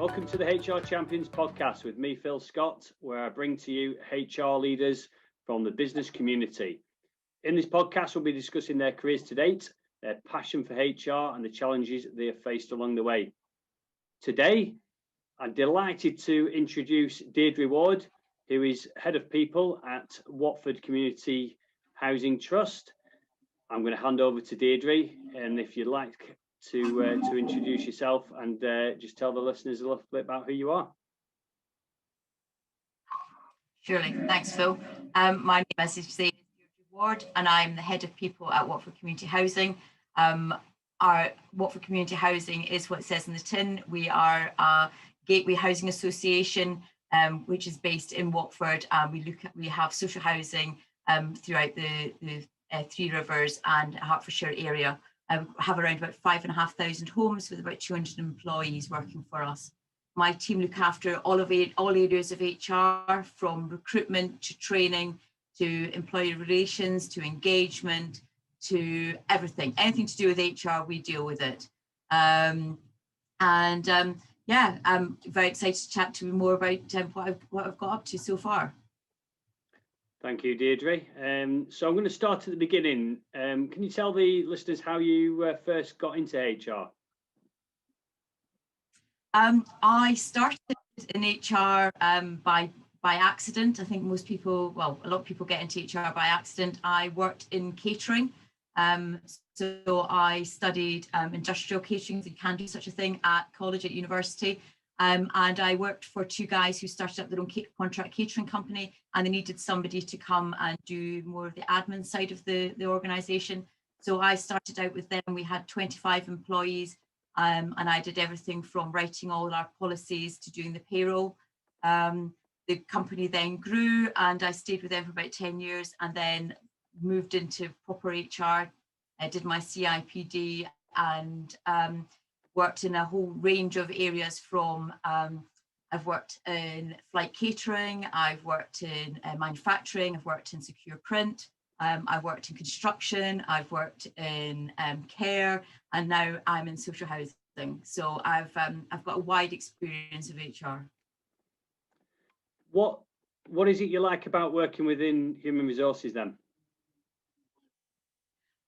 Welcome to the HR Champions podcast with me, Phil Scott, where I bring to you HR leaders from the business community. In this podcast, we'll be discussing their careers to date, their passion for HR and the challenges they have faced along the way. Today, I'm delighted to introduce Deirdre Ward, who is Head of People at Watford Community Housing Trust. I'm going to hand over to Deirdre, and if you'd like to introduce yourself and just tell the listeners a little bit about who you are. Surely, thanks, Phil. My name, as you say, is Deirdre Ward, and I'm the Head of People at Watford Community Housing. Our Watford Community Housing is what it says in the tin. We are a gateway housing association, which is based in Watford. We have social housing throughout the Three Rivers and Hertfordshire area. We have around about 5,500 homes with about 200 employees working for us. My team look after all areas of HR, from recruitment to training to employee relations to engagement to everything. Anything to do with HR, we deal with it. I'm very excited to chat to you more about what I've got up to so far. Thank you, Deirdre. So I'm going to start at the beginning. Can you tell the listeners how you first got into HR? I started in HR by accident. I think most people, a lot of people get into HR by accident. I worked in catering. So I studied industrial catering, if you can do such a thing, at college, at university. And I worked for two guys who started up their own contract catering company, and they needed somebody to come and do more of the admin side of the organisation. So I started out with them. We had 25 employees, and I did everything from writing all our policies to doing the payroll. The company then grew, and I stayed with them for about 10 years and then moved into proper HR. I did my CIPD and worked in a whole range of areas from, I've worked in flight catering, I've worked in manufacturing, I've worked in secure print, I've worked in construction, I've worked in care, and now I'm in social housing. So I've got a wide experience of HR. What is it you like about working within human resources then?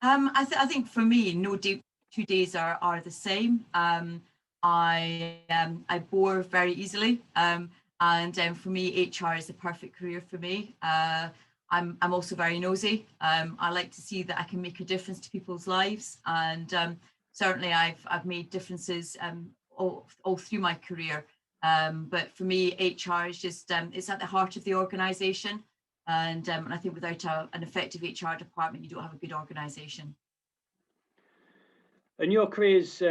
I think for me, no 2 days are the same. I bore very easily, and for me, HR is the perfect career for me. I'm also very nosy. I like to see that I can make a difference to people's lives, and certainly I've made differences all through my career. But for me, HR is just it's at the heart of the organisation, and I think without an effective HR department, you don't have a good organisation. And your career's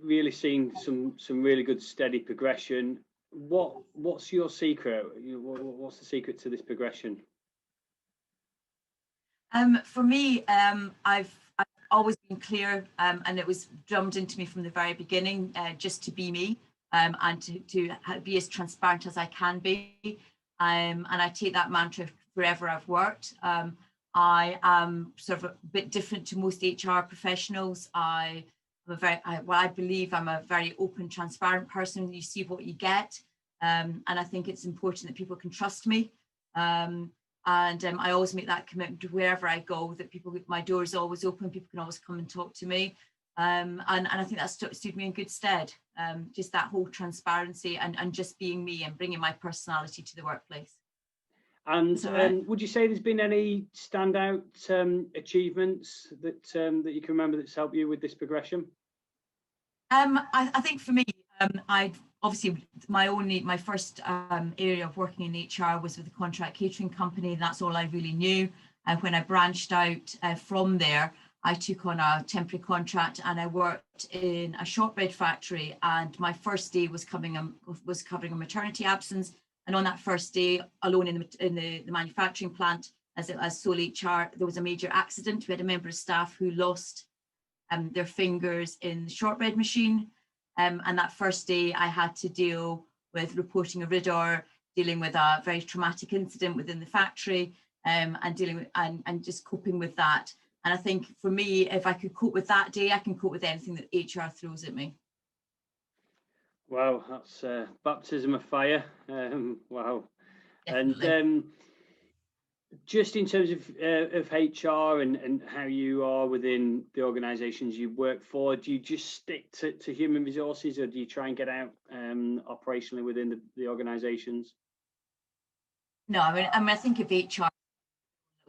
really seen some really good steady progression. What's your secret? What's the secret to this progression? For me, I've always been clear, and it was drummed into me from the very beginning, just to be me, and to be as transparent as I can be. And I take that mantra wherever I've worked. I am sort of a bit different to most HR professionals. I believe I'm a very open, transparent person. You see what you get. And I think it's important that people can trust me. And I always make that commitment wherever I go, that my door is always open. People can always come and talk to me. And I think that's stood me in good stead. Just that whole transparency and just being me and bringing my personality to the workplace. And would you say there's been any standout achievements that you can remember that's helped you with this progression? I think for me, I obviously my first area of working in HR was with a contract catering company. That's all I really knew. And when I branched out from there, I took on a temporary contract and I worked in a shortbread factory. And my first day was covering a maternity absence. And on that first day, alone in the manufacturing plant, as sole HR, there was a major accident. We had a member of staff who lost their fingers in the shortbread machine. And that first day, I had to deal with reporting a RIDDOR, dealing with a very traumatic incident within the factory, and dealing with and just coping with that. And I think for me, if I could cope with that day, I can cope with anything that HR throws at me. Wow, that's baptism of fire. Wow. Definitely. And just in terms of HR and how you are within the organisations you work for, do you just stick to human resources, or do you try and get out operationally within the organisations? No, I think of HR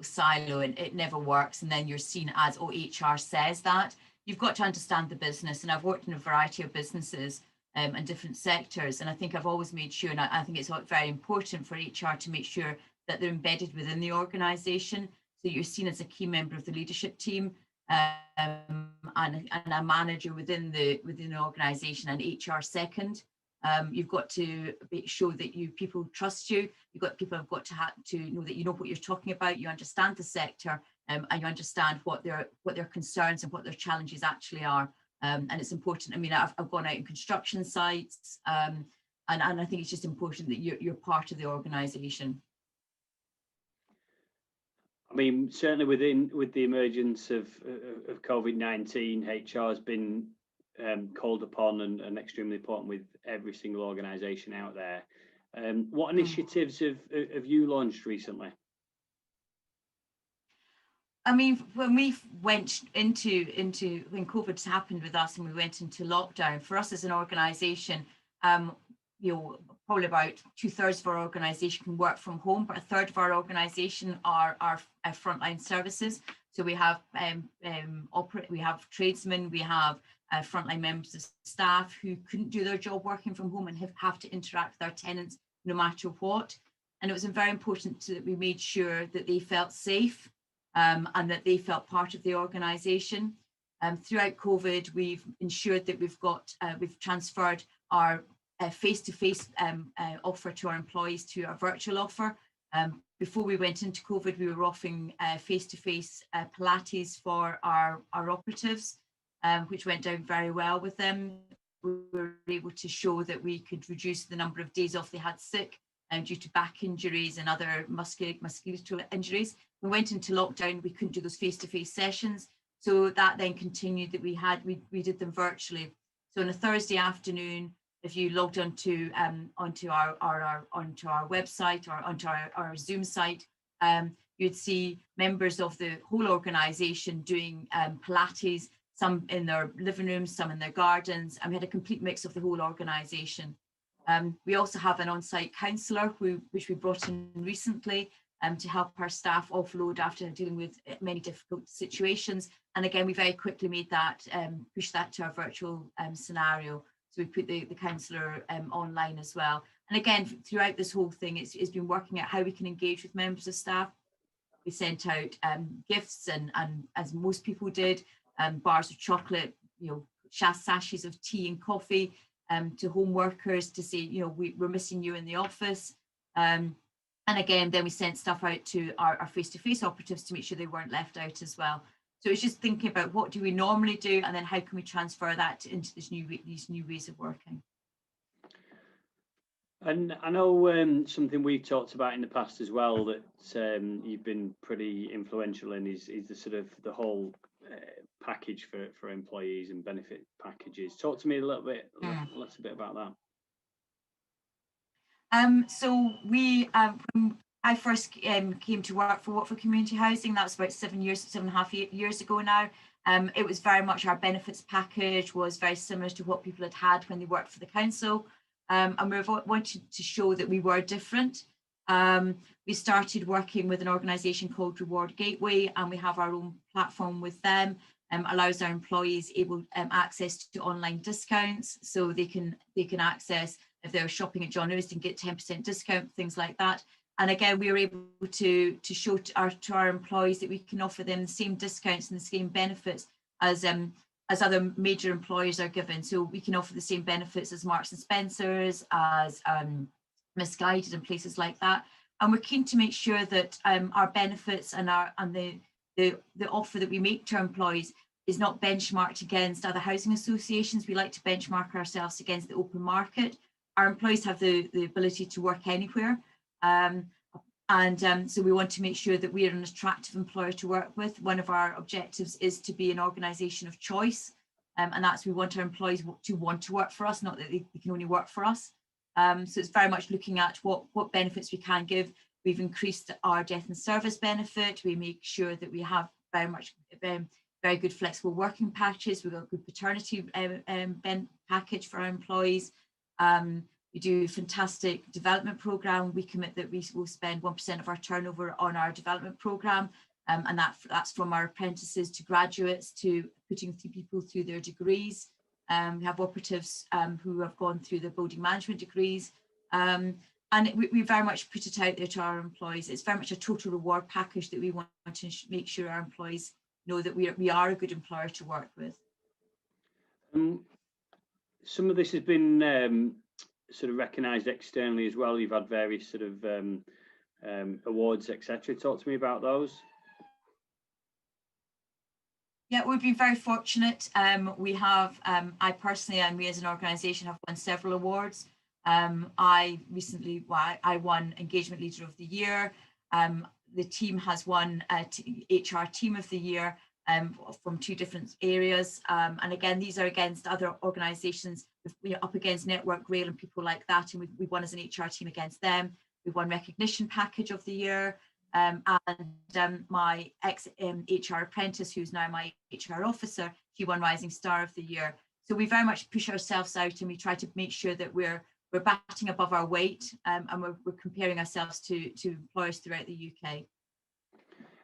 silo and it never works, and then you're seen as, oh, HR says that. You've got to understand the business, and I've worked in a variety of businesses and different sectors, and I think I've always made sure, and I think it's very important for HR to make sure that they're embedded within the organisation, so you're seen as a key member of the leadership team, and a manager within the organisation, and HR second. You've got to show that people trust you. People have got to know that you know what you're talking about. You understand the sector, and you understand what their concerns and what their challenges actually are. And it's important. I mean, I've gone out in construction sites, and I think it's just important that you're part of the organisation. I mean, certainly with the emergence of COVID-19, HR has been called upon and extremely important with every single organisation out there. What initiatives have you launched recently? I mean, when we went into when COVID happened with us and we went into lockdown, for us as an organisation, probably about 2/3 of our organisation can work from home, but 1/3 of our organisation are frontline services. So we have we have tradesmen, we have frontline members of staff who couldn't do their job working from home and have to interact with our tenants no matter what. And it was very important that we made sure that they felt safe and that they felt part of the organisation. Throughout COVID, we've ensured that we've transferred our face-to-face offer to our employees to a virtual offer. Before we went into COVID, we were offering face-to-face Pilates for our operatives, which went down very well with them. We were able to show that we could reduce the number of days off they had sick due to back injuries and other musculoskeletal injuries. We went into lockdown, we couldn't do those face-to-face sessions. So that then continued that we did them virtually. So on a Thursday afternoon, if you logged onto our website or onto our Zoom site, you'd see members of the whole organisation doing Pilates, some in their living rooms, some in their gardens, and we had a complete mix of the whole organisation. We also have an on-site counsellor which we brought in recently to help our staff offload after dealing with many difficult situations. And again, we very quickly made that, push that to our virtual scenario. So we put the counsellor online as well. And again, throughout this whole thing, it's been working out how we can engage with members of staff. We sent out gifts and as most people did, bars of chocolate, sachets of tea and coffee to home workers to say, we're missing you in the office. And again, then we sent stuff out to our face-to-face operatives to make sure they weren't left out as well. So it's just thinking about what do we normally do, and then how can we transfer that into these new ways of working. And I know something we've talked about in the past as well that you've been pretty influential in is the sort of the whole package for employees and benefit packages. Talk to me a little bit about that. So we, when I first came to work for Watford Community Housing, that was about 7.5 years ago now. It was very much our benefits package was very similar to what people had when they worked for the council. And we wanted to show that we were different. We started working with an organisation called Reward Gateway, and we have our own platform with them. Allows our employees access to online discounts, so they can access if they're shopping at John Lewis and get 10% discount, things like that. And again, we were able to show to our employees that we can offer them the same discounts and the same benefits as other major employers are given. So we can offer the same benefits as Marks and Spencer's, as Misguided and places like that. And we're keen to make sure that our benefits and the offer that we make to our employees is not benchmarked against other housing associations. We like to benchmark ourselves against the open market. Our employees have the ability to work anywhere. So we want to make sure that we are an attractive employer to work with. One of our objectives is to be an organisation of choice. and that's we want our employees to want to work for us, not that they can only work for us. So it's very much looking at what benefits we can give. We've increased our death and service benefit. We make sure that we have very much very good flexible working packages. We've got a good paternity package for our employees. We do a fantastic development program. We commit that we will spend 1% of our turnover on our development program, and that's from our apprentices to graduates to putting people through their degrees. We have operatives who have gone through the building management degrees, and we very much put it out there to our employees. It's very much a total reward package that we want to make sure our employees know that we are a good employer to work with. Some of this has been sort of recognised externally as well. You've had various sort of awards, etc. Talk to me about those. Yeah, we've been very fortunate. We have, I personally and we as an organisation have won several awards. I recently, I won Engagement Leader of the Year. The team has won HR Team of the Year from 2 different areas. And again, these are against other organisations. We're up against Network Rail and people like that, and we won as an HR team against them. We won Recognition Package of the Year. And my ex-HR apprentice, who's now my HR officer, she won Rising Star of the Year. So we very much push ourselves out, and we try to make sure that we're batting above our weight, and we're comparing ourselves to employers throughout the UK.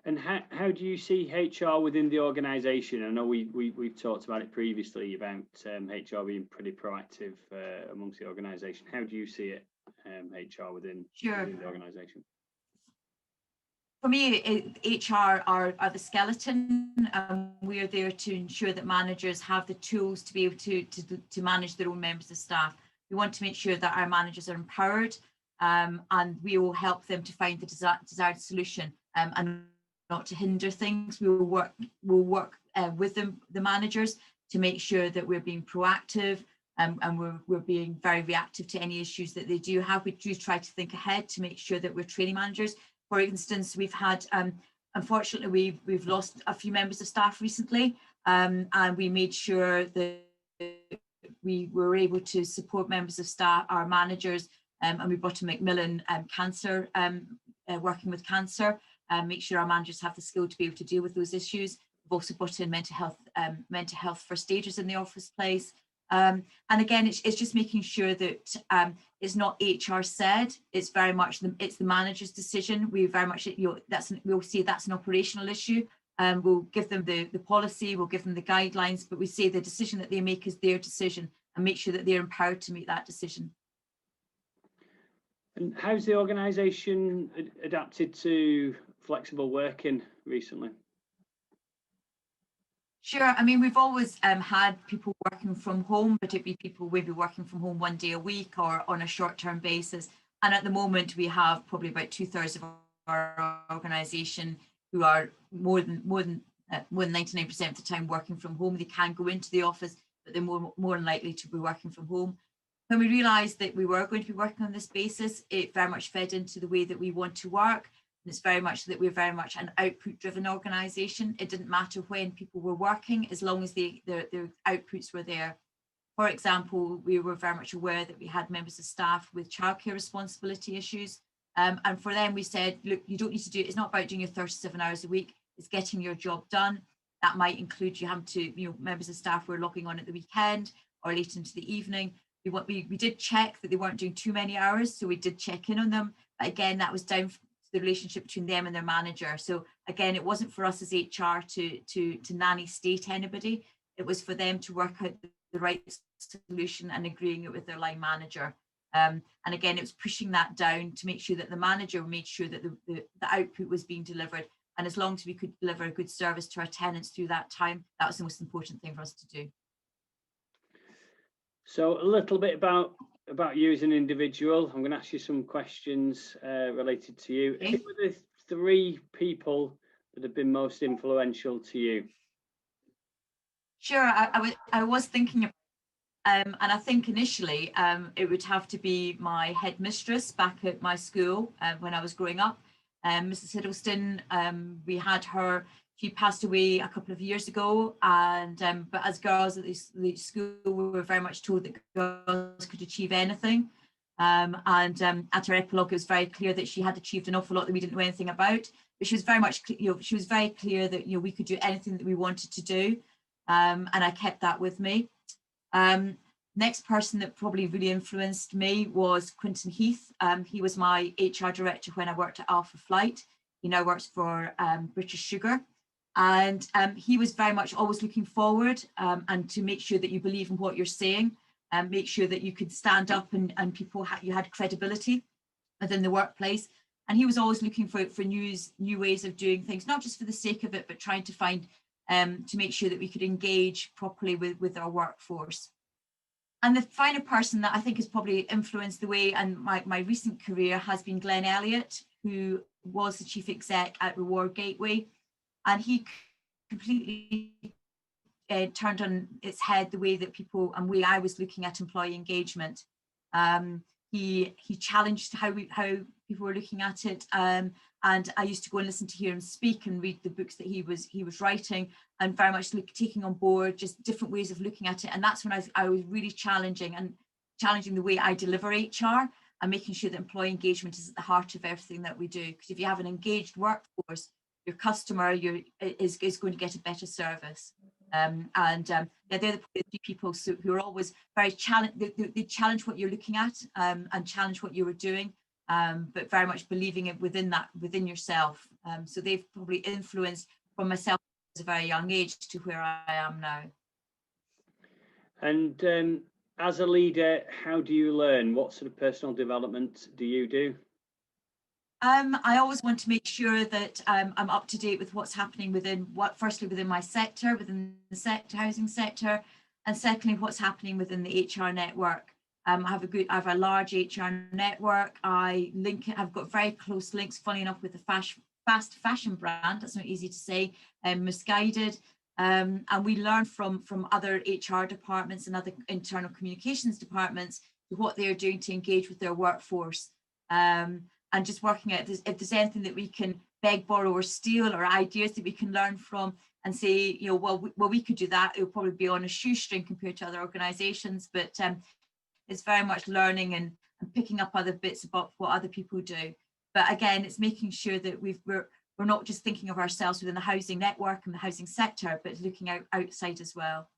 And how do you see HR within the organisation? I know we've talked about it previously about HR being pretty proactive amongst the organisation. How do you see it, HR within the organisation? For me, HR are the skeleton. We are there to ensure that managers have the tools to be able to manage their own members of staff. We want to make sure that our managers are empowered, and we will help them to find the desired solution, and not to hinder things. We'll work with them, the managers, to make sure that we're being proactive, and we're being very reactive to any issues that they do have. We do try to think ahead to make sure that we're training managers. For instance, we've had, unfortunately, we've lost a few members of staff recently, and we made sure that we were able to support members of staff, our managers, and we brought in Macmillan Cancer, working with cancer, make sure our managers have the skill to be able to deal with those issues. We've also brought in mental health first aiders in the office place. And again, it's just making sure that it's not HR said. It's very much it's the manager's decision. We very much we'll say that's an operational issue. We'll give them the policy, we'll give them the guidelines, but we say the decision that they make is their decision, and make sure that they're empowered to make that decision. And how's the organisation adapted to flexible working recently? Sure. I mean, we've always had people working from home, but it'd be people maybe working from home 1 day a week or on a short-term basis. And at the moment, we have probably about 2/3 of our organisation who are more than 99% of the time working from home. They can go into the office, but they're more than likely to be working from home. When we realised that we were going to be working on this basis, it very much fed into the way that we want to work. And it's very much that we're very much an output-driven organisation. It didn't matter when people were working, as long as their outputs were there. For example, we were very much aware that we had members of staff with childcare responsibility issues. And for them, we said, look, you don't need to do it. It's not about doing your 37 hours a week. It's getting your job done. That might include you having to, members of staff were logging on at the weekend or late into the evening. We did check that they weren't doing too many hours, so we did check in on them. But again, that was down to the relationship between them and their manager. So again, it wasn't for us as HR to nanny state anybody. It was for them to work out the right solution and agreeing it with their line manager. And again, it was pushing that down to make sure that the manager made sure that the output was being delivered. And as long as we could deliver a good service to our tenants through that time, that was the most important thing for us to do. So a little bit about you as an individual. I'm going to ask you some questions related to you. Okay. Who are the 3 people that have been most influential to you? Sure, I was thinking about, and I think initially it would have to be my headmistress back at my school when I was growing up, Mrs. Hiddleston. We had her. She passed away a couple of years ago, and but as girls at the school, we were very much told that girls could achieve anything. At her epilogue, it was very clear that she had achieved an awful lot that we didn't know anything about. But she was very much, she was very clear that we could do anything that we wanted to do, and I kept that with me. Next person that probably really influenced me was Quinton Heath. He was my HR director when I worked at Alpha Flight. He now works for British Sugar. And he was very much always looking forward and to make sure that you believe in what you're saying and make sure that you could stand up and people you had credibility within the workplace. And he was always looking for new ways of doing things, not just for the sake of it, but trying to find to make sure that we could engage properly with our workforce. And the final person that I think has probably influenced the way and my recent career has been Glenn Elliott, who was the chief exec at Reward Gateway. And he completely turned on its head the way that people and way I was looking at employee engagement. He challenged how people were looking at it, and I used to go and listen to hear him speak and read the books that he was writing, and very much taking on board just different ways of looking at it. And that's when I was really challenging the way I deliver HR and making sure that employee engagement is at the heart of everything that we do. Because if you have an engaged workforce, your customer is going to get a better service. Yeah, they're the three people who are always very they challenge what you're looking at and challenge what you were doing, but very much believing it within yourself. So they've probably influenced from myself at a very young age to where I am now. And as a leader, how do you learn? What sort of personal development do you do? I always want to make sure that I'm up to date with what's happening firstly within my sector, within the housing sector, and secondly, what's happening within the HR network. I have a large HR network. I've got very close links, funny enough, with the fast fashion brand. That's not easy to say, Misguided. And we learn from other HR departments and other internal communications departments what they are doing to engage with their workforce. And just working out if there's anything that we can beg, borrow, or steal, or ideas that we can learn from and say, well, we could do that. It will probably be on a shoestring compared to other organisations, but it's very much learning and picking up other bits about what other people do. But again, it's making sure that we're not just thinking of ourselves within the housing network and the housing sector, but looking outside as well.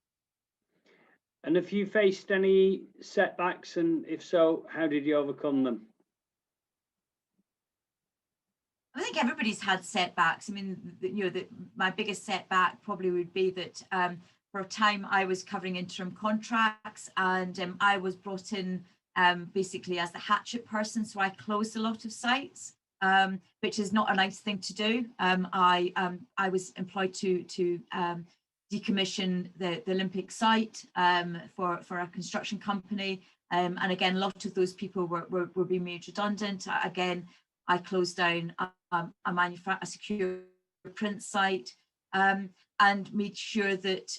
And have you faced any setbacks, and if so, how did you overcome them? I think everybody's had setbacks. I mean, my biggest setback probably would be that for a time I was covering interim contracts, and I was brought in basically as the hatchet person. So I closed a lot of sites, which is not a nice thing to do. I was employed to decommission the Olympic site for a construction company, and again, a lot of those people were being made redundant. Again, I closed down a secure print site, and made sure that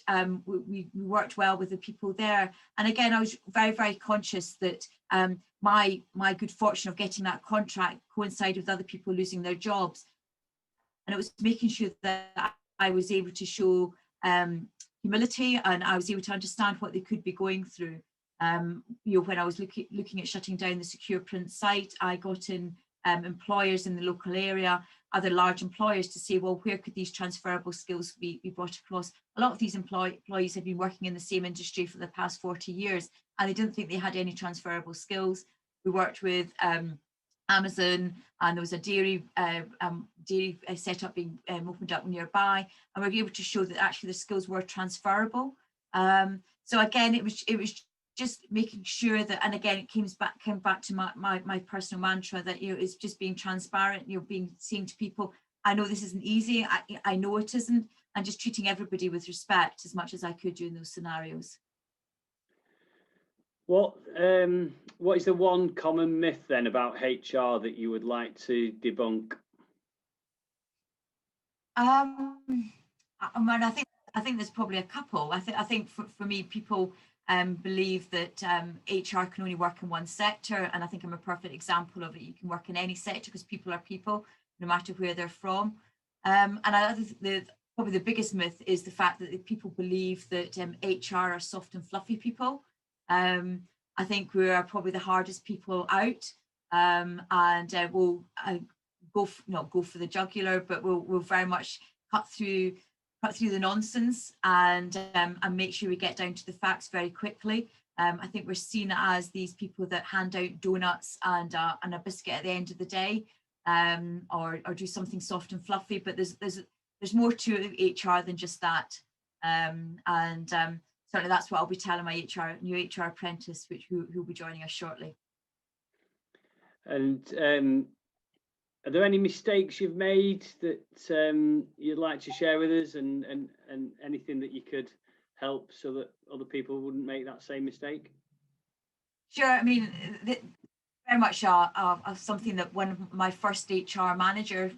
we worked well with the people there. And again, I was very, very conscious that my good fortune of getting that contract coincided with other people losing their jobs. And it was making sure that I was able to show humility, and I was able to understand what they could be going through. When I was looking at shutting down the secure print site, I got in employers in the local area, other large employers, to say, well, where could these transferable skills be brought across? A lot of these employees have been working in the same industry for the past 40 years, and they didn't think they had any transferable skills. We worked with Amazon, and there was a dairy setup being opened up nearby, and we were able to show that actually the skills were transferable. So again, it was just making sure that, and again, it came back to my personal mantra that it's just being transparent, saying to people, I know this isn't easy, I know it isn't, and just treating everybody with respect as much as I could during those scenarios. What is the one common myth then about HR that you would like to debunk? I think there's probably a couple. I think for me, people believe that HR can only work in one sector, and I think I'm a perfect example of it. You can work in any sector because people are people, no matter where they're from. And probably the biggest myth is the fact that people believe that HR are soft and fluffy people. I think we are probably the hardest people out, and we'll not go for the jugular, but we'll very much cut through the nonsense and make sure we get down to the facts very quickly. I think we're seen as these people that hand out donuts and a biscuit at the end of the day, or do something soft and fluffy. But there's more to HR than just that. Certainly that's what I'll be telling my new HR apprentice, who will be joining us shortly. And are there any mistakes you've made that you'd like to share with us, and anything that you could help so that other people wouldn't make that same mistake? Sure. I mean, very much something that one of my first HR manager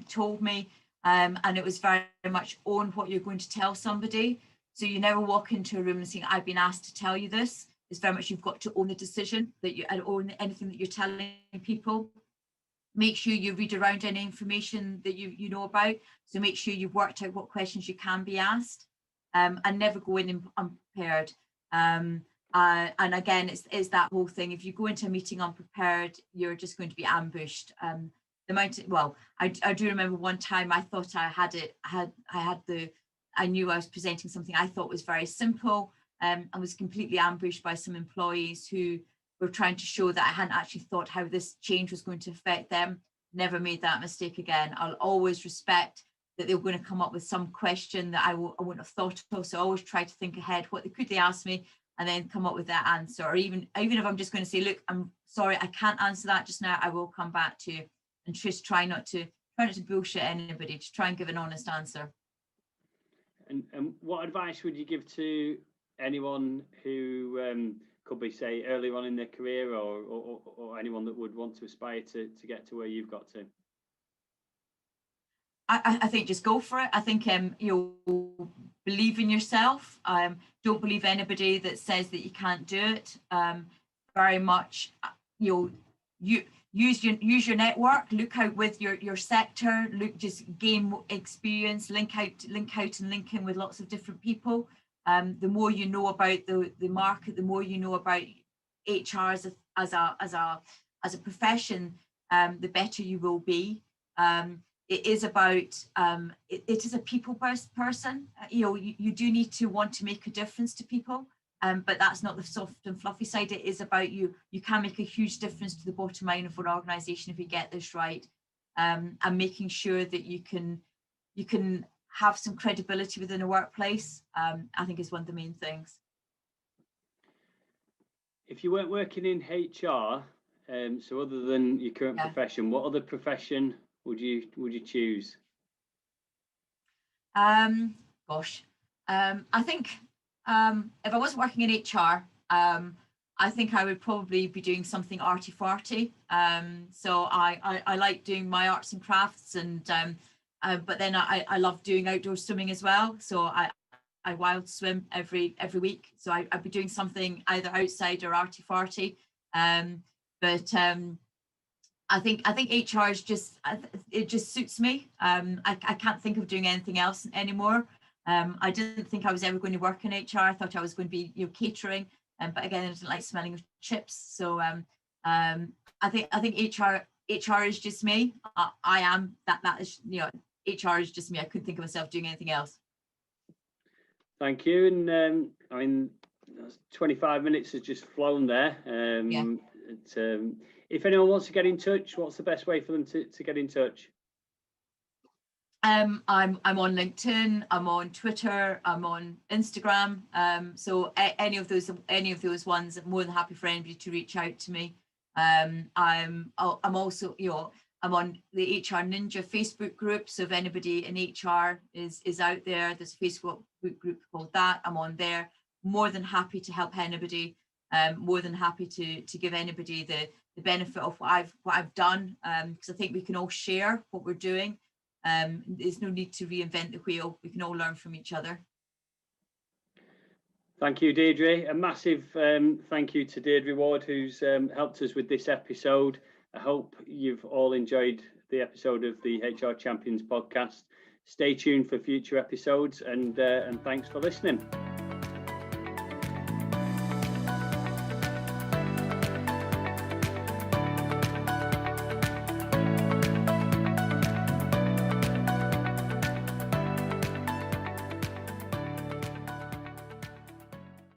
told me, and it was very much own what you're going to tell somebody. So you never walk into a room and saying, I've been asked to tell you this. It's very much you've got to own the decision, that you own anything that you're telling people. Make sure you read around any information that you know about. So make sure you've worked out what questions you can be asked, and never go in unprepared. And again, it's that whole thing. If you go into a meeting unprepared, you're just going to be ambushed. I do remember one time I thought I knew I was presenting something I thought was very simple, and was completely ambushed by some employees who were trying to show that I hadn't actually thought how this change was going to affect them. Never made that mistake again. I'll always respect that they were going to come up with some question that I wouldn't have thought of. So I always try to think ahead, what could they ask me, and then come up with that answer. Or even if I'm just going to say, look, I'm sorry, I can't answer that just now, I will come back to you. And just try not to bullshit anybody, to try and give an honest answer. And what advice would you give to anyone who could be, say, earlier on in their career, or anyone that would want to aspire to get to where you've got to? I think just go for it. I think you'll believe in yourself. Don't believe anybody that says that you can't do it. Very much, you use your network. Look out with your sector. Just gain experience. Link out and link in with lots of different people. The more you know about the market, the more you know about HR as a profession, the better you will be. It is about it is a people person. You do need to want to make a difference to people, but that's not the soft and fluffy side. It is about you can make a huge difference to the bottom line of an organization if you get this right, and making sure that you can have some credibility within a workplace, I think is one of the main things. If you weren't working in HR, so other than your current profession, what other profession would you choose? I think if I wasn't working in HR, I think I would probably be doing something arty-farty. So I like doing my arts and crafts, and but then I love doing outdoor swimming as well. So I wild swim every week. So I'd be doing something either outside or arty-farty. I think HR is it just suits me. I can't think of doing anything else anymore. I didn't think I was ever going to work in HR. I thought I was going to be catering, but again, I didn't like smelling of chips. So I think HR is just me. I am that is HR is just me. I couldn't think of myself doing anything else. Thank you. And I mean, 25 minutes has just flown there. If anyone wants to get in touch, what's the best way for them to get in touch? I'm on LinkedIn, I'm on Twitter, I'm on Instagram. So any of those ones, I'm more than happy for anybody to reach out to me. I'm also, I'm on the HR Ninja Facebook group. So if anybody in HR is out there, there's a Facebook group called that. I'm on there. More than happy to help anybody. More than happy to give anybody the benefit of what I've done, because I think we can all share what we're doing. There's no need to reinvent the wheel. We can all learn from each other. Thank you, Deirdre. A massive thank you to Deirdre Ward, who's helped us with this episode. I hope you've all enjoyed the episode of the HR Champions podcast. Stay tuned for future episodes, and thanks for listening.